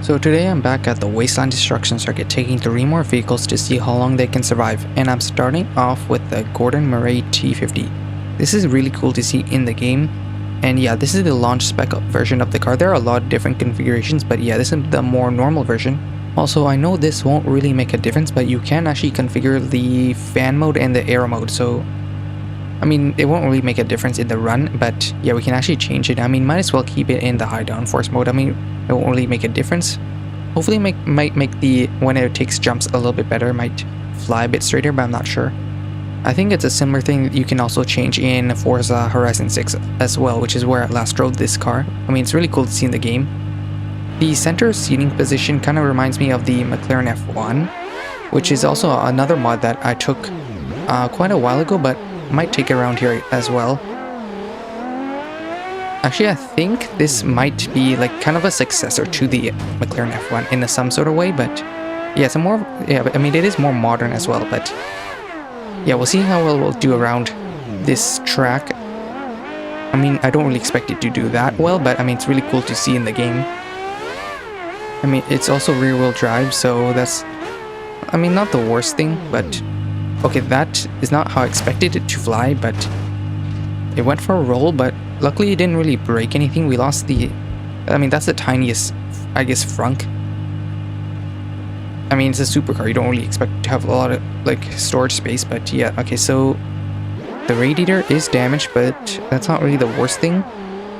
So today I'm back at the Wasteland Destruction circuit taking 3 more vehicles to see how long they can survive, and I'm starting off with the GMA T.50. This is really cool to see in the game, and yeah, this is the launch spec version of the car. There are a lot of different configurations, but yeah, this is the more normal version. Also, I know this won't really make a difference, but you can actually configure the fan mode and the aero mode, so I mean, it won't really make a difference in the run, but yeah, we can actually change it. I mean, might as well keep it in the high downforce mode. I mean, it won't really make a difference. Hopefully might make the when it takes jumps a little bit better, might fly a bit straighter, but I'm not sure. I think it's a similar thing that you can also change in Forza Horizon 6 as well, which is where I last drove this car. I mean, it's really cool to see in the game. The center seating position kind of reminds me of the McLaren F1, which is also another mod that I took quite a while ago, but might take it around here as well. Actually, I think this might be like kind of a successor to the McLaren F1 in some sort of way, but yeah, it's a more, I mean, it is more modern as well, but yeah, we'll see how well we'll do around this track. I mean, I don't really expect it to do that well, but I mean, it's really cool to see in the game. I mean, it's also rear-wheel drive, so that's, I mean, not the worst thing, but okay, that is not how I expected it to fly, but it went for a roll, but luckily it didn't really break anything. We lost the, I mean, that's the tiniest, I guess, frunk. I mean, it's a supercar, you don't really expect to have a lot of, like, storage space, but yeah, okay, so the radiator is damaged, but that's not really the worst thing.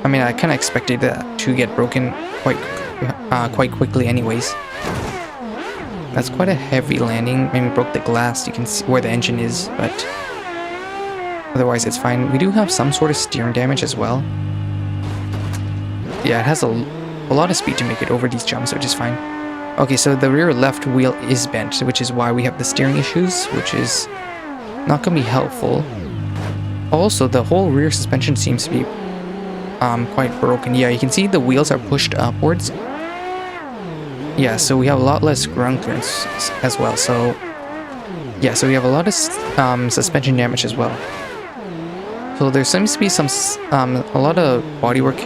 I mean, I kind of expected that to get broken quite quickly anyways. That's quite a heavy landing. I mean, we broke the glass, you can see where the engine is, but otherwise it's fine. We do have some sort of steering damage as well. Yeah, it has a lot of speed to make it over these jumps, which is fine. Okay, so the rear left wheel is bent, which is why we have the steering issues, which is not going to be helpful. Also, the whole rear suspension seems to be quite broken. Yeah, you can see the wheels are pushed upwards. Yeah, so we have a lot less ground clearance as well, so yeah, so we have a lot of suspension damage as well. So there seems to be a lot of bodywork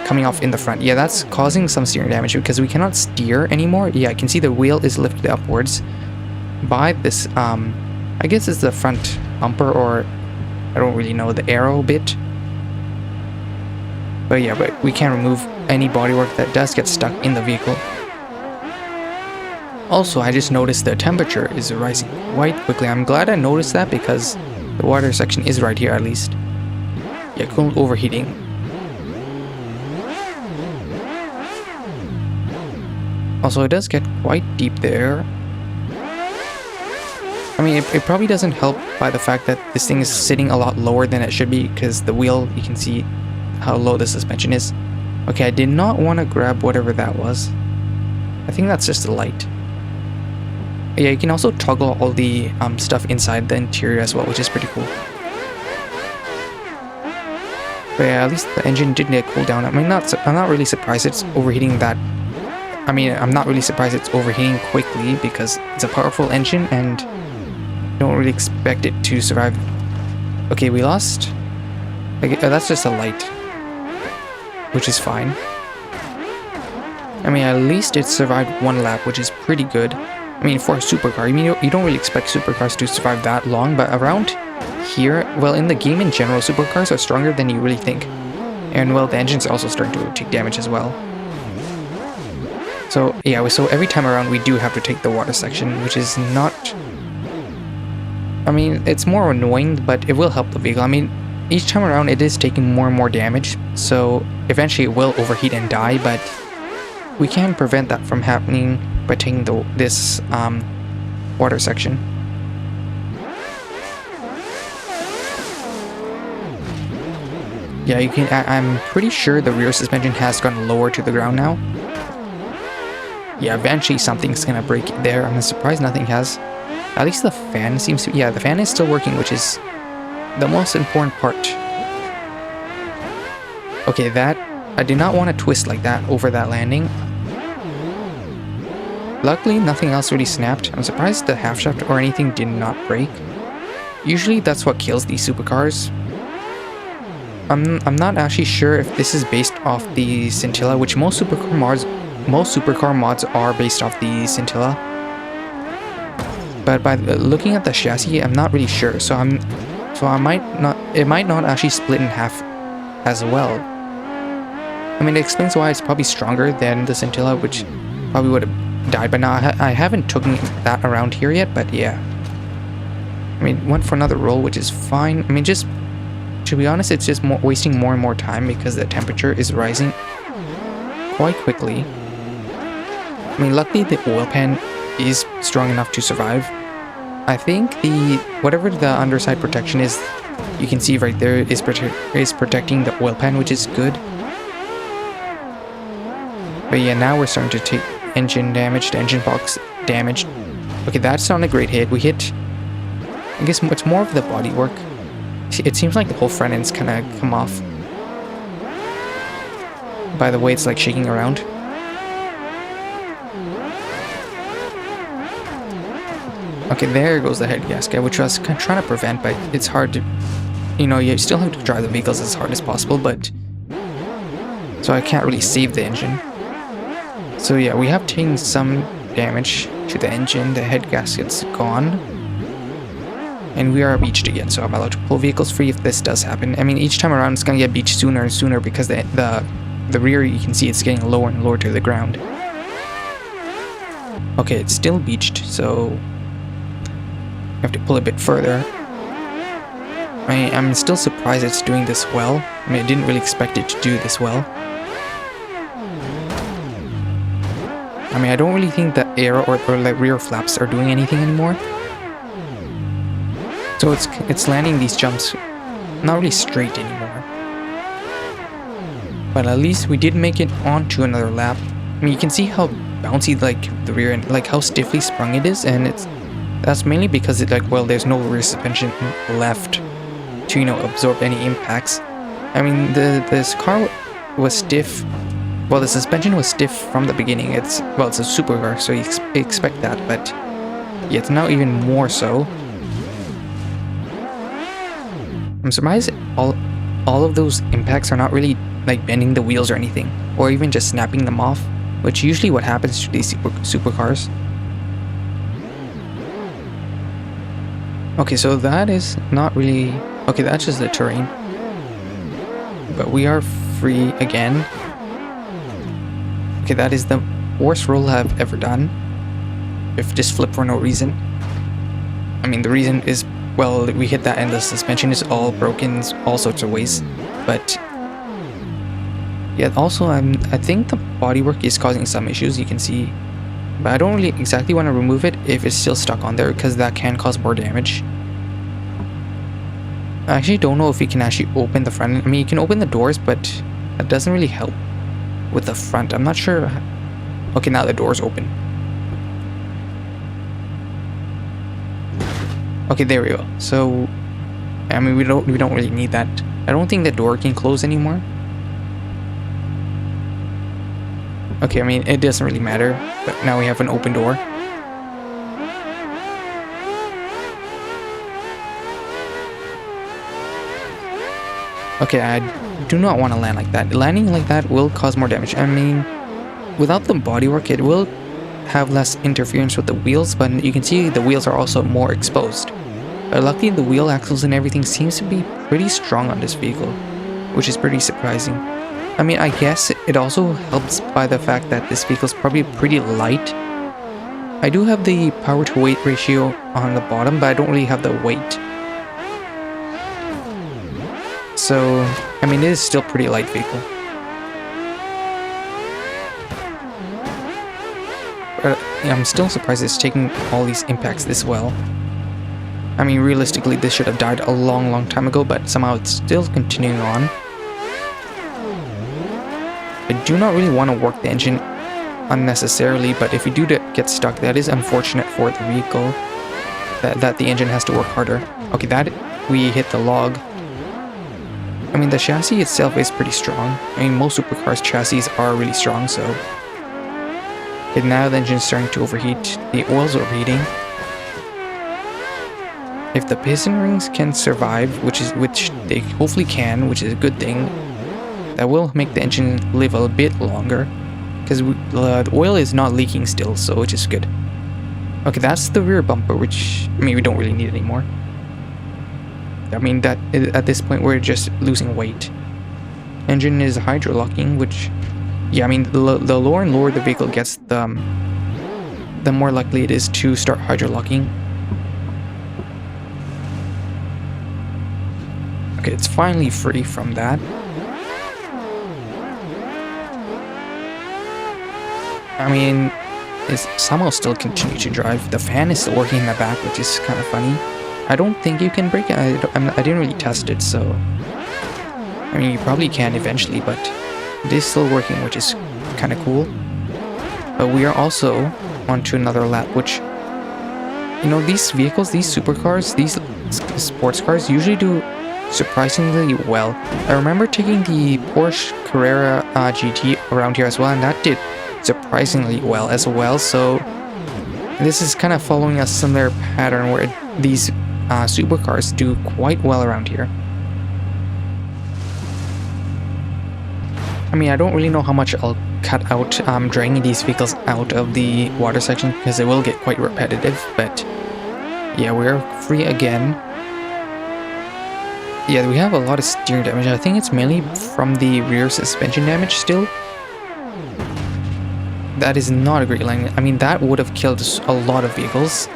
coming off in the front. Yeah, that's causing some steering damage because we cannot steer anymore. Yeah, I can see the wheel is lifted upwards by this, I guess it's the front bumper, or I don't really know, the aero bit. But yeah, but we can't remove any bodywork that does get stuck in the vehicle. Also, I just noticed the temperature is rising quite quickly. I'm glad I noticed that because the water section is right here at least. Yeah, coolant overheating. Also, it does get quite deep there. I mean, it probably doesn't help by the fact that this thing is sitting a lot lower than it should be because the wheel, you can see how low the suspension is. Okay, I did not want to grab whatever that was. I think that's just a light. Yeah, you can also toggle all the stuff inside the interior as well, which is pretty cool. But yeah, at least the engine did get cooled down. I mean, I'm not really surprised it's overheating that. I mean, I'm not really surprised it's overheating quickly because it's a powerful engine and you don't really expect it to survive. Okay, we lost. Okay, that's just a light, which is fine. I mean, at least it survived 1 lap, which is pretty good. I mean, for a supercar, I mean, you don't really expect supercars to survive that long, but around here, well, in the game in general, supercars are stronger than you really think. And, well, the engine's also starting to take damage as well. So, yeah, so every time around, we do have to take the water section, which is not... I mean, it's more annoying, but it will help the vehicle. I mean, each time around, it is taking more and more damage, so eventually it will overheat and die, but we can prevent that from happening by taking this water section. Yeah, you can. I'm pretty sure the rear suspension has gone lower to the ground now. Yeah, eventually something's gonna break there. I'm surprised nothing has. At least the fan seems to. Yeah, the fan is still working, which is the most important part. Okay, that I did not want to twist like that over that landing. Luckily, nothing else really snapped. I'm surprised the half shaft or anything did not break. Usually, that's what kills these supercars. I'm not actually sure if this is based off the scintilla, which most supercar most supercar mods are based off the Scintilla. But by looking at the chassis, I'm not really sure. So I might not. It might not actually split in half as well. I mean, it explains why it's probably stronger than the Scintilla, which probably would have died by now. I haven't taken that around here yet, but yeah. I mean, went for another roll, which is fine. I mean, just to be honest, it's just wasting more and more time because the temperature is rising quite quickly. I mean, luckily the oil pan is strong enough to survive. I think whatever the underside protection is, you can see right there is protecting the oil pan, which is good. But yeah, now we're starting to take engine damage, the engine box damage. Okay, that's not a great hit. We hit, I guess it's more of the body work. It seems like the whole front end's kind of come off. By the way, it's like shaking around. Okay, there goes the head gasket, which I was kind of trying to prevent, but it's hard to, you know, you still have to drive the vehicles as hard as possible, but so I can't really save the engine. So yeah, we have taken some damage to the engine. The head gasket's gone. And we are beached again, so I'm allowed to pull vehicles free if this does happen. I mean, each time around it's gonna get beached sooner and sooner because the rear, you can see it's getting lower and lower to the ground. Okay, it's still beached, so I have to pull a bit further. I'm still surprised it's doing this well. I mean, I didn't really expect it to do this well. I mean, I don't really think the air or like rear flaps are doing anything anymore. So it's landing these jumps not really straight anymore. But at least we did make it onto another lap. I mean, you can see how bouncy like the rear end, like how stiffly sprung it is, and that's mainly because there's no rear suspension left to, you know, absorb any impacts. I mean, this car was stiff. Well, the suspension was stiff from the beginning. It's a supercar, so you expect that, but yeah, it's now even more so. I'm surprised all of those impacts are not really like bending the wheels or anything, or even just snapping them off, which usually what happens to these supercars. Okay, so that is not really... Okay, that's just the terrain. But we are free again. Okay, that is the worst roll I've ever done. If just flip for no reason. I mean, the reason is, well, we hit that and the suspension is all broken all sorts of ways. But yeah, also I think the bodywork is causing some issues, you can see. But I don't really exactly want to remove it if it's still stuck on there, because that can cause more damage. I actually don't know if we can actually open the front. I mean, you can open the doors, but that doesn't really help with the front. I'm not sure. Okay, now the door's open. Okay, there we go. So, I mean, we don't really need that. I don't think the door can close anymore. Okay, I mean, it doesn't really matter, but now we have an open door. Okay, I do not want to land like that. Landing like that will cause more damage. I mean, without the bodywork, it will have less interference with the wheels, but you can see the wheels are also more exposed. But luckily, the wheel axles and everything seems to be pretty strong on this vehicle, which is pretty surprising. I mean, I guess it also helps by the fact that this vehicle is probably pretty light. I do have the power to weight ratio on the bottom, but I don't really have the weight. So, I mean, it is still pretty light vehicle. But yeah, I'm still surprised it's taking all these impacts this well. I mean, realistically, this should have died a long time ago, but somehow it's still continuing on. I do not really want to work the engine unnecessarily, but if we do get stuck, that is unfortunate for the vehicle. That the engine has to work harder. Okay, that we hit the log. I mean, the chassis itself is pretty strong. I mean, most supercars' chassis are really strong, so... Okay, now the engine's starting to overheat. The oil's overheating. If the piston rings can survive, which they hopefully can, which is a good thing, that will make the engine live a bit longer. because the oil is not leaking still, so which is good. Okay, that's the rear bumper, which I mean we don't really need anymore. I mean that at this point we're just losing weight. Engine is hydro-locking, which yeah, I mean the lower and lower the vehicle gets, the more likely it is to start hydro-locking. Okay, it's finally free from that. I mean, it's somehow still continue to drive. The fan is still working in the back, which is kind of funny. I don't think you can break it. I didn't really test it, so I mean you probably can eventually, but it is still working, which is kind of cool. But we are also onto another lap, which, you know, these vehicles, these supercars, these sports cars usually do surprisingly well. I remember taking the Porsche Carrera GT around here as well, and that did surprisingly well as well. So this is kind of following a similar pattern where these supercars do quite well around here. I mean, I don't really know how much I'll cut out draining these vehicles out of the water section, because it will get quite repetitive, but yeah, we're free again. Yeah, we have a lot of steering damage. I think it's mainly from the rear suspension damage still. That is not a great line. I mean, that would have killed a lot of vehicles,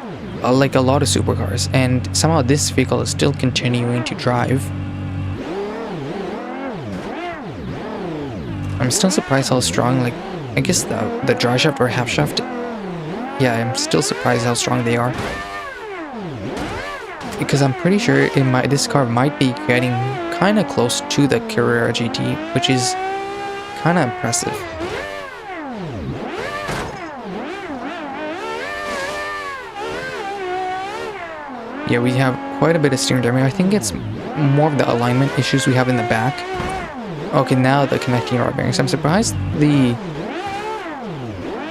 like a lot of supercars, and somehow this vehicle is still continuing to drive. I'm still surprised how strong, like, I guess the drive shaft or half shaft. Yeah, I'm still surprised how strong they are. Because I'm pretty sure this car might be getting kind of close to the Carrera GT, which is kind of impressive. Yeah, we have quite a bit of steering damage. I think it's more of the alignment issues we have in the back. Okay, now the connecting rod bearings. I'm surprised the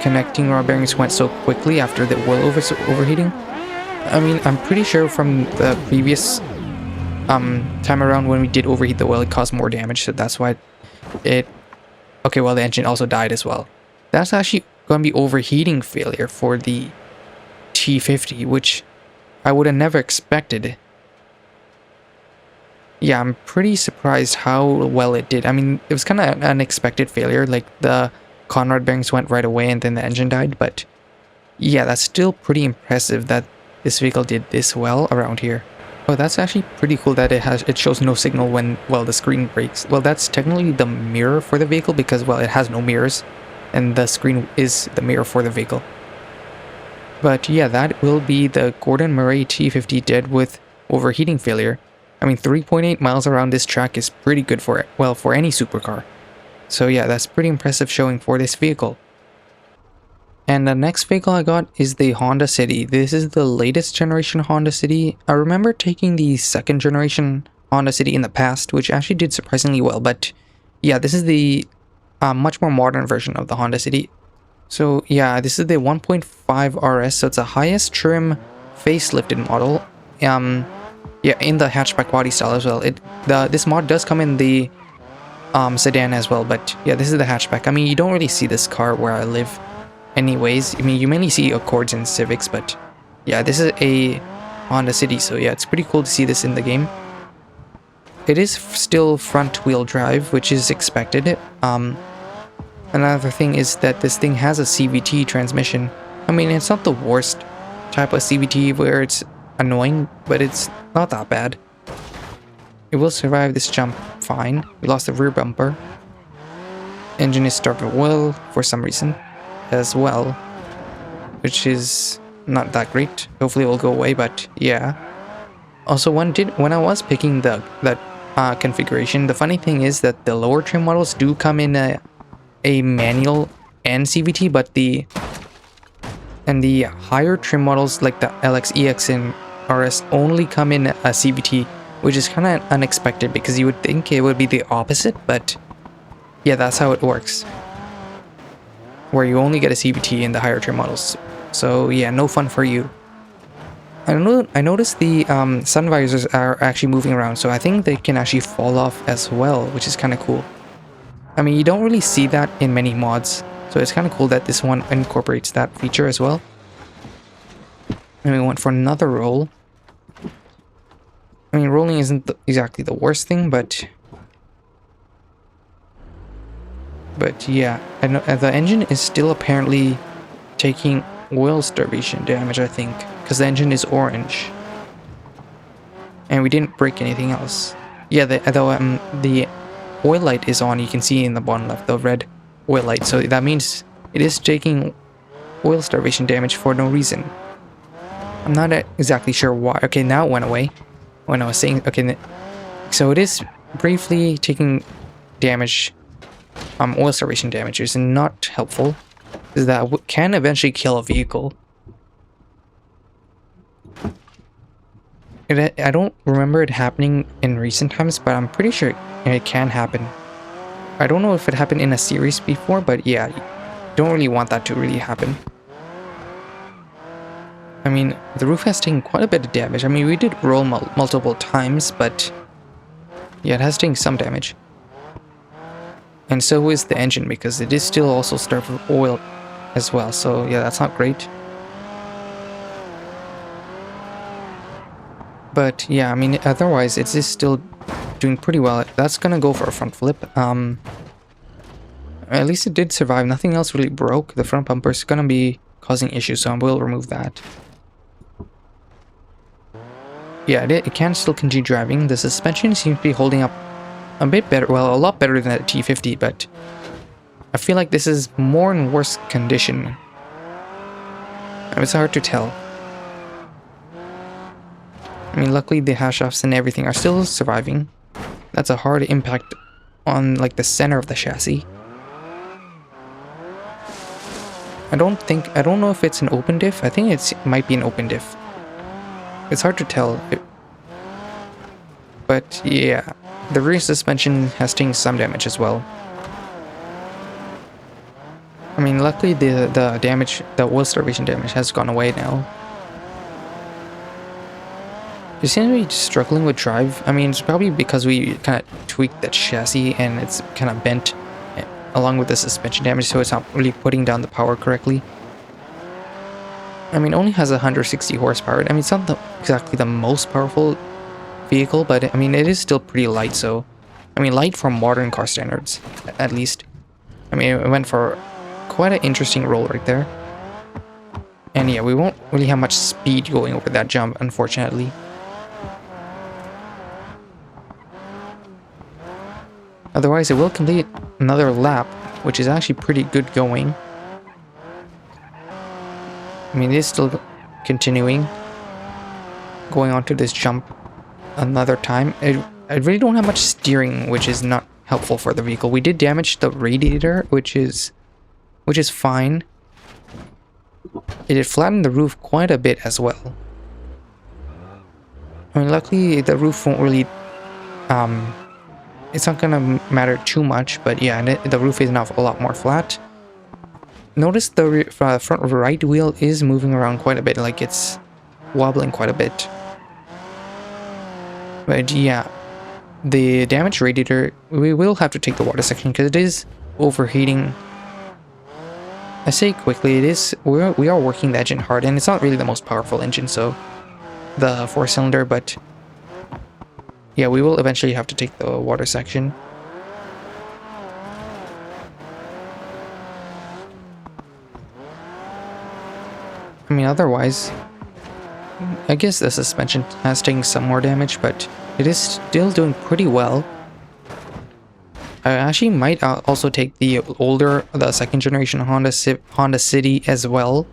connecting rod bearings went so quickly after the oil overheating. I mean, I'm pretty sure from the previous time around when we did overheat the oil, it caused more damage, so that's why it... Okay, well, the engine also died as well. That's actually going to be overheating failure for the T.50, which I would have never expected. Yeah, I'm pretty surprised how well it did. I mean, it was kind of an unexpected failure, like the conrod bearings went right away and then the engine died, but yeah, that's still pretty impressive that this vehicle did this well around here. Oh, that's actually pretty cool that it shows no signal when, well, the screen breaks. Well, that's technically the mirror for the vehicle because, well, it has no mirrors, and the screen is the mirror for the vehicle. But yeah, that will be the Gordon Murray T.50 dead with overheating failure. I mean, 3.8 miles around this track is pretty good for it, well, for any supercar. So yeah, that's pretty impressive showing for this vehicle. And the next vehicle I got is the Honda City. This is the latest generation Honda City. I remember taking the second generation Honda City in the past, which actually did surprisingly well. But yeah, this is the much more modern version of the Honda City. So yeah, this is the 1.5 RS, so it's a highest trim facelifted model. Yeah, in the hatchback body style as well. This mod does come in the sedan as well, but yeah, this is the hatchback. I mean, you don't really see this car where I live anyways. I mean, you mainly see Accords and Civics, but yeah, this is a Honda City, so yeah, it's pretty cool to see this in the game. It is still front wheel drive, which is expected. Another thing is that this thing has a CVT transmission. I mean, it's not the worst type of CVT where it's annoying, but it's not that bad. It will survive this jump fine. We lost the rear bumper. Engine is starting well for some reason as well, which is not that great. Hopefully it will go away, but yeah. Also, when I was picking that configuration, the funny thing is that the lower trim models do come in a manual and CVT, but the higher trim models like the LX, EX, and RS only come in a CVT, which is kind of unexpected because you would think it would be the opposite, but yeah, that's how it works. Where you only get a CVT in the higher trim models. So yeah, no fun for you. I noticed the sun visors are actually moving around, so I think they can actually fall off as well, which is kind of cool. I mean, you don't really see that in many mods. So it's kind of cool that this one incorporates that feature as well. And we went for another roll. I mean, rolling isn't exactly the worst thing, but yeah, I know the engine is still apparently taking oil starvation damage, I think, because the engine is orange. And we didn't break anything else. Yeah, the oil light is on. You can see in the bottom left, the red oil light. So that means it is taking oil starvation damage for no reason. I'm not exactly sure why. Okay, now it went away. When I was saying, okay, so it is briefly taking damage. Oil starvation damage is not helpful, because that can eventually kill a vehicle. I don't remember it happening in recent times, but I'm pretty sure it can happen. I don't know if it happened in a series before, but yeah, you don't really want that to really happen. I mean, the roof has taken quite a bit of damage. I mean, we did roll multiple times, but yeah, it has taken some damage. And so is the engine, because it is still also starved for oil as well. So yeah, that's not great. But yeah, I mean, otherwise it is still doing pretty well. That's gonna go for a front flip. At least it did survive. Nothing else really broke. The front bumper is gonna be causing issues, so I will remove that. Yeah, it can still continue driving. The suspension seems to be holding up a bit better. Well, a lot better than the T.50, but I feel like this is more in worse condition. It's hard to tell. I mean, luckily the hashafts and everything are still surviving. That's a hard impact on like the center of the chassis. I don't know if it's an open diff. I think it might be an open diff. It's hard to tell. But yeah, the rear suspension has taken some damage as well. I mean, luckily the damage, the oil starvation damage has gone away now. You seem to be struggling with drive. I mean, it's probably because we kind of tweaked that chassis and it's kind of bent along with the suspension damage, so it's not really putting down the power correctly. I mean, it only has 160 horsepower. I mean, it's not exactly the most powerful vehicle, but I mean, it is still pretty light, so I mean, light for modern car standards, at least. I mean, it went for quite an interesting roll right there. And yeah, we won't really have much speed going over that jump, unfortunately. Otherwise, it will complete another lap, which is actually pretty good going. I mean, it is still continuing, going on to this jump another time. I really don't have much steering, which is not helpful for the vehicle. We did damage the radiator, which is fine. It did flatten the roof quite a bit as well. I mean, luckily the roof won't really it's not gonna matter too much, but yeah, the roof is now a lot more flat. Notice the front right wheel is moving around quite a bit, like it's wobbling quite a bit. But yeah, the damaged radiator, we will have to take the water section because it is overheating. I say quickly, we are working the engine hard, and it's not really the most powerful engine, so the 4-cylinder, but yeah, we will eventually have to take the water section. I mean, otherwise, I guess the suspension has taken some more damage, but it is still doing pretty well. I actually might also take the second generation Honda City as well,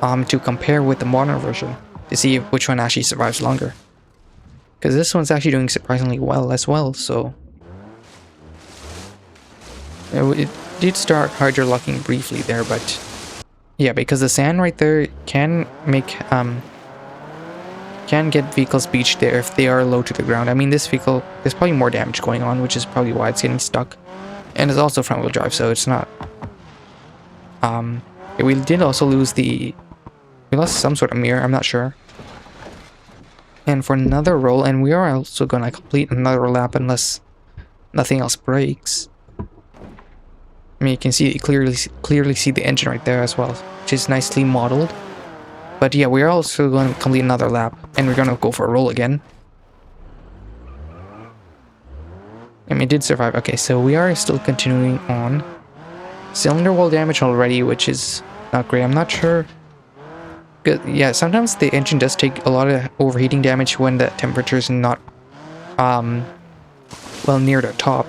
to compare with the modern version to see which one actually survives longer. Because this one's actually doing surprisingly well as well, so it did start hydro-locking briefly there, but yeah, because the sand right there can get vehicles beached there if they are low to the ground. I mean, this vehicle, there's probably more damage going on, which is probably why it's getting stuck. And it's also front-wheel drive, so it's not... we did also lose we lost some sort of mirror, I'm not sure. And for another roll, and we are also going to complete another lap unless nothing else breaks. I I mean, you can see clearly see the engine right there as well, which is nicely modeled. But yeah, we're also going to complete another lap, and we're going to go for a roll again. I mean, it did survive. Okay, so we are still continuing on. Cylinder wall damage already, which is not great. I'm not sure. Good. Yeah, sometimes the engine does take a lot of overheating damage when the temperature is not, well, near the top.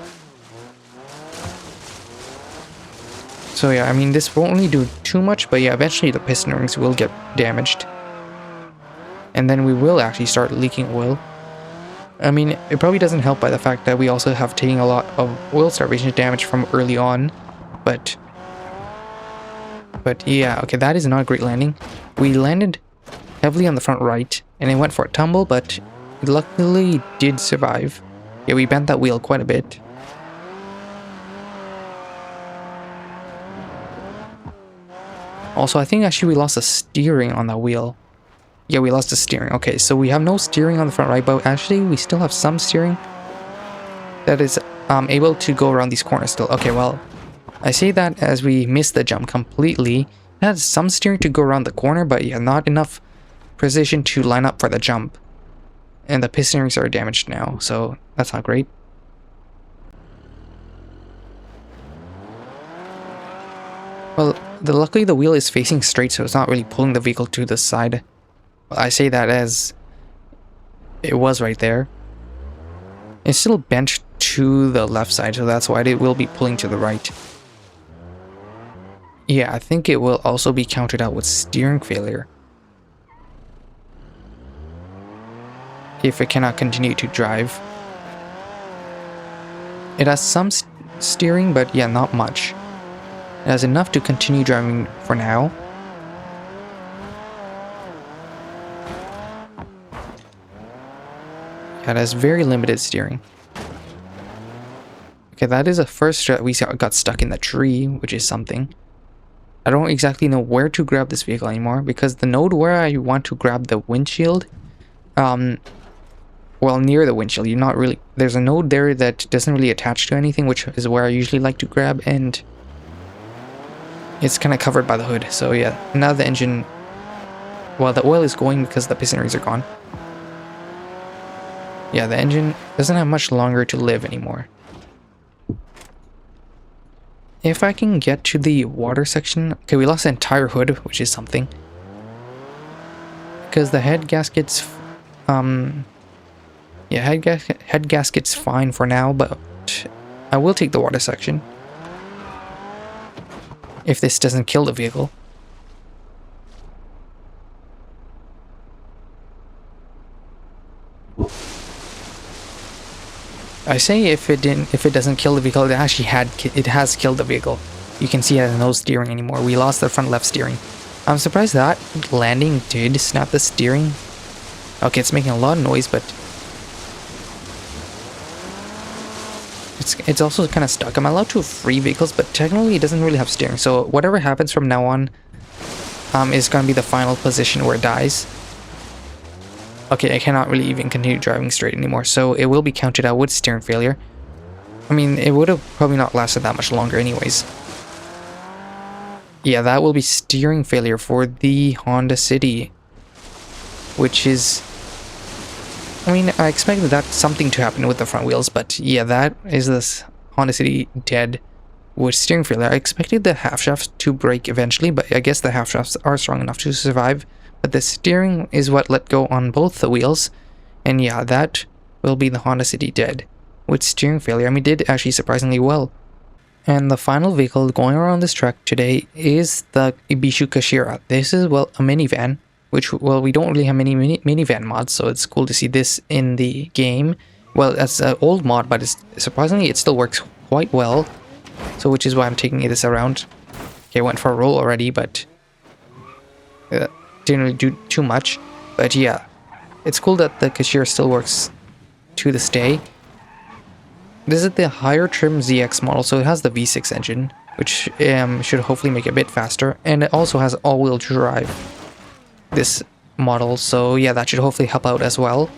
So yeah, I mean, this won't really do too much, but yeah, eventually the piston rings will get damaged. And then we will actually start leaking oil. I mean, it probably doesn't help by the fact that we also have taken a lot of oil starvation damage from early on. But yeah, okay, that is not a great landing. We landed heavily on the front right, and it went for a tumble, but it luckily did survive. Yeah, we bent that wheel quite a bit. Also, I think actually we lost the steering on that wheel. Yeah, we lost the steering. Okay, so we have no steering on the front right, but actually we still have some steering that is able to go around these corners still. Okay, well, I say that as we missed the jump completely. It had some steering to go around the corner, but yeah, not enough precision to line up for the jump. And the piston rings are damaged now, so that's not great. Well, luckily the wheel is facing straight, so it's not really pulling the vehicle to the side. I say that as it was right there. It's still bent to the left side, so that's why it will be pulling to the right. Yeah, I think it will also be counted out with steering failure if it cannot continue to drive. It has some steering, but yeah, not much. It has enough to continue driving for now. Yeah, it has very limited steering. Okay, that is a first that we got stuck in the tree, which is something. I don't exactly know where to grab this vehicle anymore, because the node where I want to grab the windshield, well, near the windshield, you're not really... There's a node there that doesn't really attach to anything, which is where I usually like to grab, and it's kind of covered by the hood. So yeah, now the engine... Well, the oil is going because the piston rings are gone. Yeah, the engine doesn't have much longer to live anymore. If I can get to the water section... Okay, we lost the entire hood, which is something. Because the head gaskets... Yeah, head gasket's fine for now, but I will take the water section. If this doesn't kill the vehicle. I say if it doesn't kill the vehicle, it has killed the vehicle. You can see it has no steering anymore. We lost the front left steering. I'm surprised that landing did snap the steering. Okay, it's making a lot of noise, but it's also kind of stuck. I'm allowed to free vehicles, but technically it doesn't really have steering. So whatever happens from now on is going to be the final position where it dies. Okay, I cannot really even continue driving straight anymore, so it will be counted out with steering failure. I mean, it would have probably not lasted that much longer anyways. Yeah, that will be steering failure for the Honda City, which is... I mean, I expected that something to happen with the front wheels, but yeah, that is this Honda City dead with steering failure. I expected the half shafts to break eventually, but I guess the half shafts are strong enough to survive. But the steering is what let go on both the wheels. And yeah, that will be the Honda City dead with steering failure. I mean, it did actually surprisingly well. And the final vehicle going around this track today is the Ibishu Kashira. This is, well, a minivan, which, well, we don't really have many minivan mods, so it's cool to see this in the game. Well, that's an old mod, but surprisingly it still works quite well. So which is why I'm taking this around. Okay, I went for a roll already, but... didn't really do too much, but yeah, it's cool that the Kashira still works to this day. This is the higher trim ZX model, so it has the V6 engine, which should hopefully make it a bit faster, and it also has all-wheel drive, this model, so yeah, that should hopefully help out as well.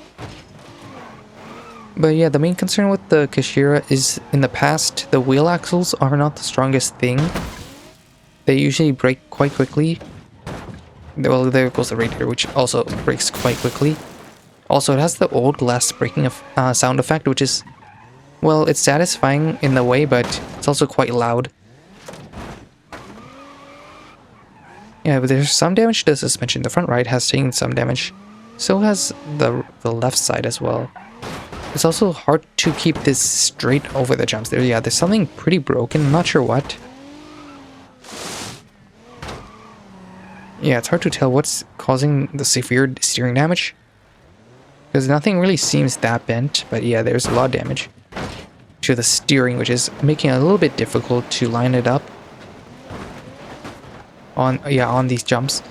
But yeah, the main concern with the Kashira is in the past, the wheel axles are not the strongest thing. They usually break quite quickly. Well, there goes the radiator, which also breaks quite quickly. Also, it has the old glass breaking sound effect, which is, well, it's satisfying in the way, but it's also quite loud. Yeah, but there's some damage to the suspension. The front right has taken some damage. So has the left side as well. It's also hard to keep this straight over the jumps. There's something pretty broken. I'm not sure what. Yeah, it's hard to tell what's causing the severe steering damage. Because nothing really seems that bent. But yeah, there's a lot of damage to the steering, which is making it a little bit difficult to line it up on these jumps.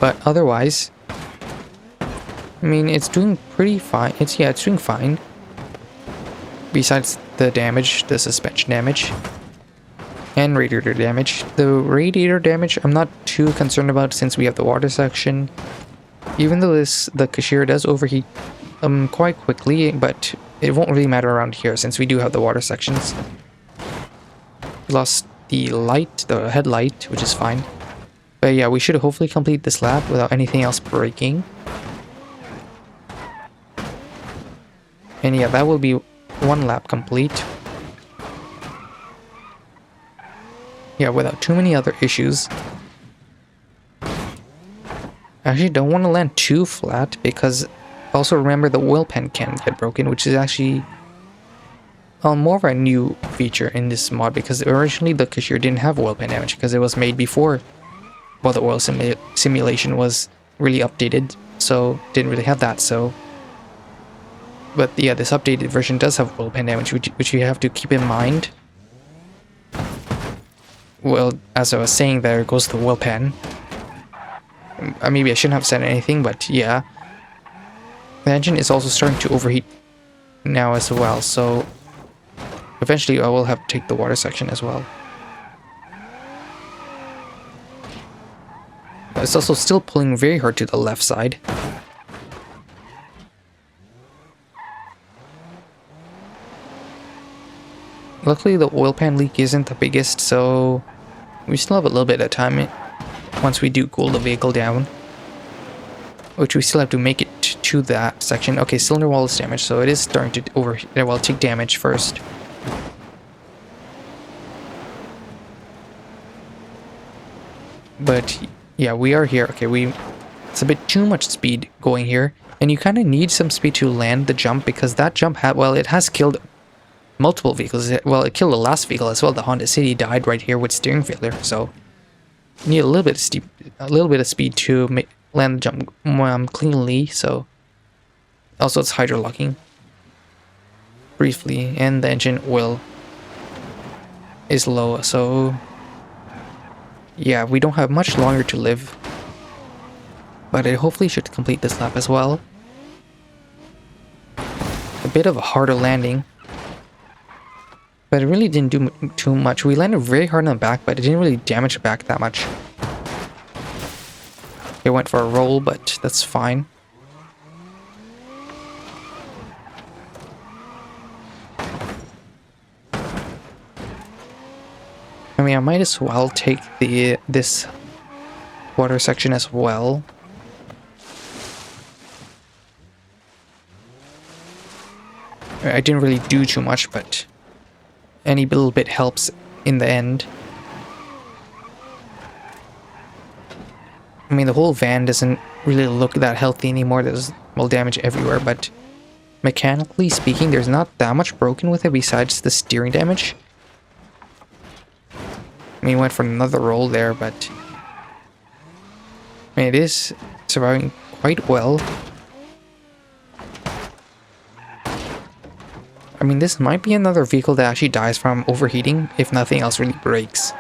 But otherwise, I mean, it's doing pretty fine. It's doing fine. Besides the damage, the suspension damage, and radiator damage. The radiator damage I'm not too concerned about since we have the water section. Even though the Kashira does overheat quite quickly, but it won't really matter around here since we do have the water sections. We lost the light, the headlight, which is fine. But yeah, we should hopefully complete this lap without anything else breaking. And yeah, that will be one lap complete. Yeah, without too many other issues. I actually don't want to land too flat because also remember the oil pan can get broken, which is actually more of a new feature in this mod because originally the Kashira didn't have oil pan damage because it was made before, well, the oil simulation was really updated, so didn't really have that. So, but yeah, this updated version does have oil pan damage, which you have to keep in mind. Well, as I was saying, there goes the oil pan. Maybe I shouldn't have said anything, but yeah. The engine is also starting to overheat now as well, so eventually I will have to take the water section as well. But it's also still pulling very hard to the left side. Luckily the oil pan leak isn't the biggest, so we still have a little bit of time once we do cool the vehicle down. Which we still have to make it to that section. Okay, cylinder wall is damaged, so it is starting to take damage first. But yeah, we are here. Okay, it's a bit too much speed going here, and you kind of need some speed to land the jump because that jump it has killed multiple vehicles. Well, it killed the last vehicle as well. The Honda City died right here with steering failure, so you need a little bit of speed to land the jump cleanly. So also it's hydro locking briefly, and the engine oil is low, so yeah, we don't have much longer to live, but it hopefully should complete this lap as well. A bit of a harder landing, but it really didn't do too much. We landed very hard on the back, but it didn't really damage the back that much. It went for a roll, but that's fine. I mean, I might as well take this water section as well. I didn't really do too much, but any little bit helps in the end. I mean, the whole van doesn't really look that healthy anymore. There's damage everywhere, but mechanically speaking, there's not that much broken with it besides the steering damage. I mean, went for another roll there, but I mean, it is surviving quite well. I mean, this might be another vehicle that actually dies from overheating if nothing else really breaks.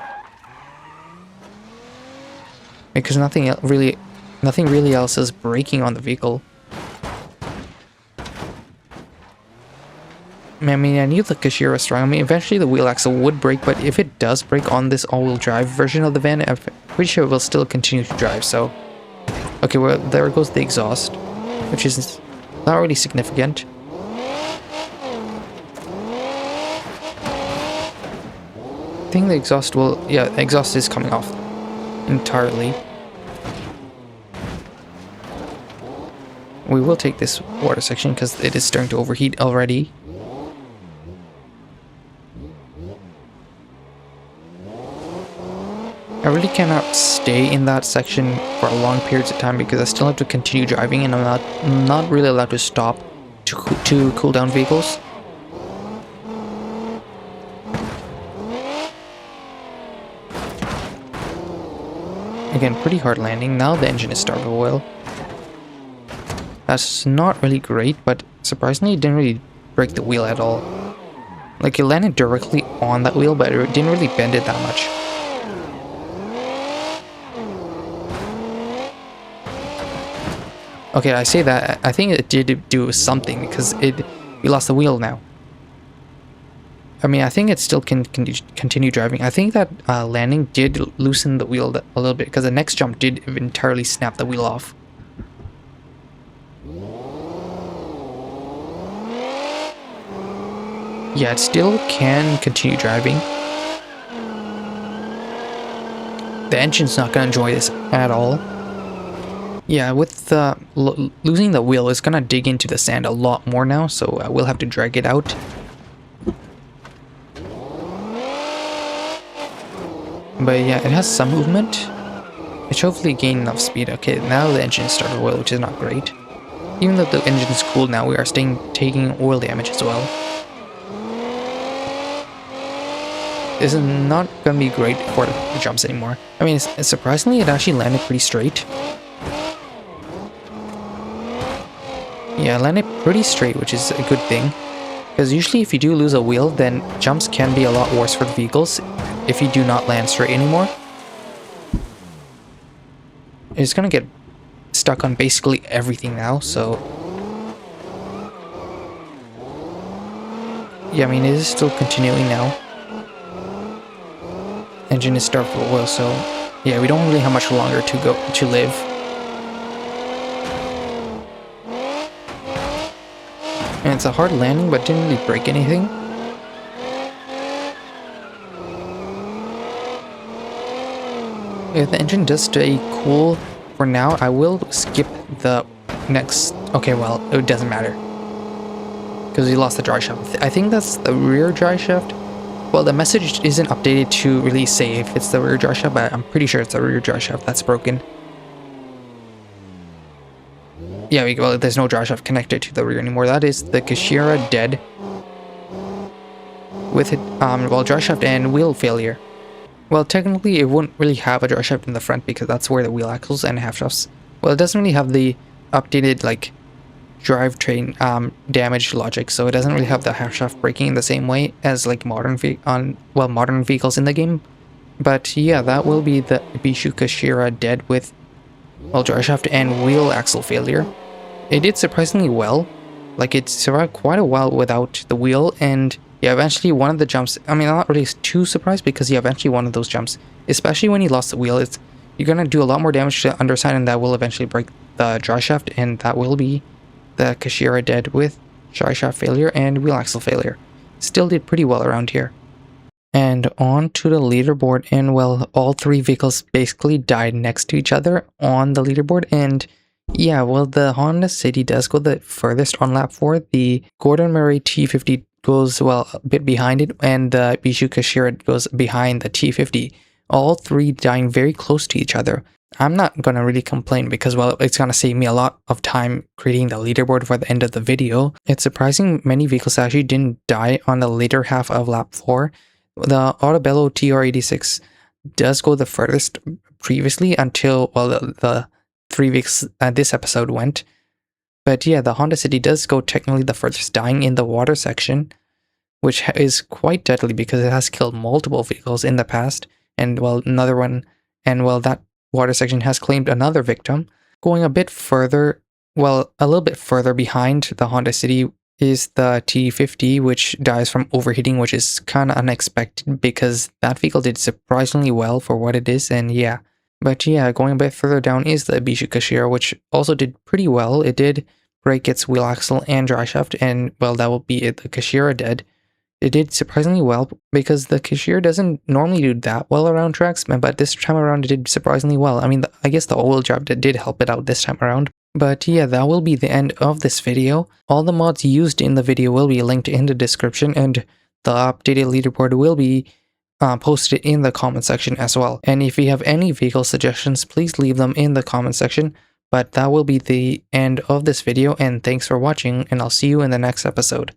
Because nothing really else is breaking on the vehicle. I mean, I knew the Kashira was strong. I mean, eventually the wheel axle would break, but if it does break on this all-wheel drive version of the van, I'm pretty sure it will still continue to drive, so... Okay, well, there goes the exhaust, which is not really significant. think the exhaust will, yeah, the exhaust is coming off entirely. We will take this water section because it is starting to overheat already. I really cannot stay in that section for long periods of time because I still have to continue driving, and I'm not really allowed to stop to cool down vehicles. Again, pretty hard landing. Now the engine is starved of oil. That's not really great, but surprisingly it didn't really break the wheel at all. Like, it landed directly on that wheel, but it didn't really bend it that much. Okay, I say that, I think it did do something because we lost the wheel now. I mean, I think it still can continue driving. I think that landing did loosen the wheel a little bit because the next jump did entirely snap the wheel off. Yeah, it still can continue driving. The engine's not going to enjoy this at all. Yeah, with losing the wheel, it's going to dig into the sand a lot more now, so we'll have to drag it out. But yeah, it has some movement. It should hopefully gain enough speed. Okay, now the engine started oil, which is not great. Even though the engine is cool now, we are taking oil damage as well. This is not going to be great for the jumps anymore. I mean, surprisingly, it actually landed pretty straight. Yeah, it landed pretty straight, which is a good thing. Because usually if you do lose a wheel, then jumps can be a lot worse for the vehicles if you do not land straight anymore. It's going to get stuck on basically everything now, so... Yeah, I mean, it is still continuing now. Engine is starved for oil, so... Yeah, we don't really have much longer to live. And it's a hard landing, but didn't really break anything. If the engine does stay cool for now, I will skip the next... Okay, well, it doesn't matter. Because we lost the dry shaft. I think that's the rear dry shaft. Well, the message isn't updated to really say if it's the rear dry shaft, but I'm pretty sure it's the rear dry shaft that's broken. Yeah, well, there's no dry shaft connected to the rear anymore. That is the Kashira dead. With it, well, dry shaft and wheel failure. Well, technically, it wouldn't really have a dry shaft in the front because that's where the wheel axles and half shafts. Well, it doesn't really have the updated, like, drivetrain damage logic, so it doesn't really have the half shaft braking in the same way as, like, modern vehicles in the game. But yeah, that will be the Ibishu Kashira dead with, well, dry shaft and wheel axle failure. It did surprisingly well. Like, it survived quite a while without the wheel, and yeah, eventually one of the jumps, I mean, I'm not really too surprised because yeah, eventually one of those jumps, especially when you lost the wheel, you're gonna do a lot more damage to the underside, and that will eventually break the dry shaft, and that will be the Kashira dead with dry shaft failure and wheel axle failure. Still did pretty well around here. And on to the leaderboard, and well, all three vehicles basically died next to each other on the leaderboard, and yeah, well, the Honda City does go the furthest on lap 4. The GMA T.50 goes, well, a bit behind it, and the Ibishu Kashira goes behind the T.50. All three dying very close to each other. I'm not going to really complain because, well, it's going to save me a lot of time creating the leaderboard for the end of the video. It's surprising many vehicles actually didn't die on the later half of lap 4. The Autobello TR86 does go the furthest previously until, well, the 3 weeks this episode went. But yeah, the Honda City does go technically the furthest, dying in the water section, which is quite deadly because it has killed multiple vehicles in the past. And well, another one, and well, that water section has claimed another victim. Going a bit further, well, a little bit further behind the Honda City is the T.50, which dies from overheating, which is kind of unexpected because that vehicle did surprisingly well for what it is, and yeah. But yeah, going a bit further down is the Ibishu Kashira, which also did pretty well. It did break its wheel axle and dry shaft, and well, that will be it, the Kashira dead. It did surprisingly well because the Kashira doesn't normally do that well around tracks, but this time around it did surprisingly well. I mean, I guess the all-wheel drive did help it out this time around. But yeah, that will be the end of this video. All the mods used in the video will be linked in the description, and the updated leaderboard will be posted in the comment section as well. And if you have any vehicle suggestions, please leave them in the comment section. But that will be the end of this video, and thanks for watching, and I'll see you in the next episode.